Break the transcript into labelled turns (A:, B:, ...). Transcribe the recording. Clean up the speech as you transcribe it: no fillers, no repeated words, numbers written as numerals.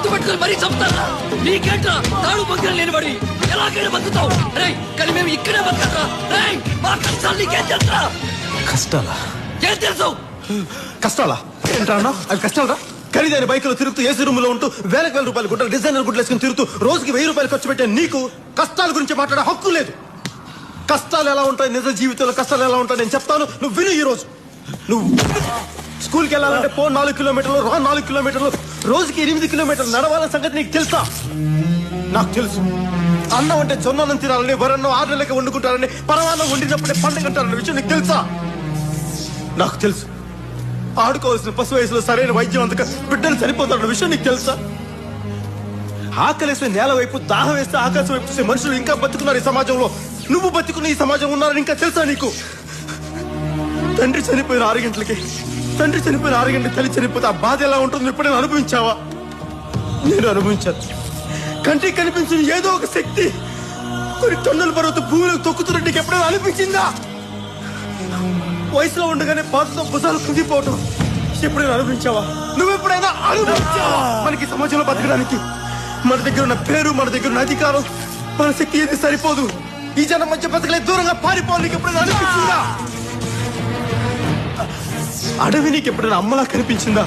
A: పొత్తు పెట్టుకుని మరీ చంపుతారా? నీకేంట్రా తాడు పక్కన లేనివాడి ఎలాగైనా బతుకుతావు? రేయ్ కానీ మేము ఇక్కడే బతకరా? రేయ్ మా కష్టాలు నీకేం తెలుసా?
B: కష్టాలా?
A: ఏం తెలుసు?
B: కష్టాలా ఏంట్రా అన్నావ్? అవి కష్టాలరా? ఖరీదైన బైకులు తిరుగుతూ ఏసీ రూమ్ లో ఉంటూ వేల రూపాయలు గుడ్డలు డిజైనర్ గుడ్లు వేసుకుని తిరుగుతూ రోజుకి 1000 రూపాయలు ఖర్చు పెట్టే నీకు కష్టాల గురించి మాట్లాడే హక్కు లేదు. కష్టాలు ఎలా ఉంటాయి, నిజ జీవితంలో కష్టాలు ఎలా ఉంటాయి నేను చెప్తాను, నువ్వు విను. ఈ రోజు నువ్వు స్కూల్కి వెళ్ళాలంటే 4 కిలోమీటర్లు, 4 కిలోమీటర్లు, రోజుకి 8 కిలోమీటర్లు నడవాలన్న సంగతి నీకు తెలుసా? నాకు తెలుసు. అన్నం అంటే జొన్నన్నం తినాలని, వరన్నం 6 నెలలకి వండుకుంటారని, పరమాన్నం వండినప్పుడే పండుగ అంటారన్న విషయం నీకు తెలుసా? నాకు తెలుసు. ఆడుకోవాల్సిన పశు వయసులో సరైన వైద్యం అందక బిడ్డలు చనిపోతారన్న విషయం నీకు తెలుసా? ఆకలేస్తే నేల వైపు, దాహం వేస్తే ఆకాశం వైపు చూసే మనుషులు ఇంకా బతుకున్నారు ఈ సమాజంలో. నువ్వు బతుకున్న ఈ సమాజం ఉన్నారని ఇంకా తెలుసా నీకు? తండ్రి చనిపోయిన 6 గంటలకి, తండ్రి చనిపోయిన 6 గంటలకి తల్లి చనిపోతే ఆ బాధ ఎలా ఉంటుందో ఎప్పుడైనా అనుభవించావా? నేను అనుభవించాను. కంటికి కనిపించిన ఏదో ఒక శక్తి కొన్ని టన్నుల బరువుతో భూమిలోకి తొక్కుతున్నట్టు నీకు ఎప్పుడైనా అనిపించిందా? వయసులో ఉండగానే బాధతో భుజాలు కుంగిపోవటం ఎప్పుడైనా అనుభవించావా? నువ్వెప్పుడైనా అనుభవించావా? మనకి సమాజంలో బతకడానికి మన దగ్గర ఉన్న పేరు, మన దగ్గర ఉన్న అధికారం, మన శక్తి ఏది సరిపోదు. ఈ జనం మధ్య బతకలే, దూరంగా పారిపోవాలి నీకు ఎప్పుడైనా అనిపించిందా? అడవి నీకు ఎప్పుడైనా అమ్మలా కనిపించిందా?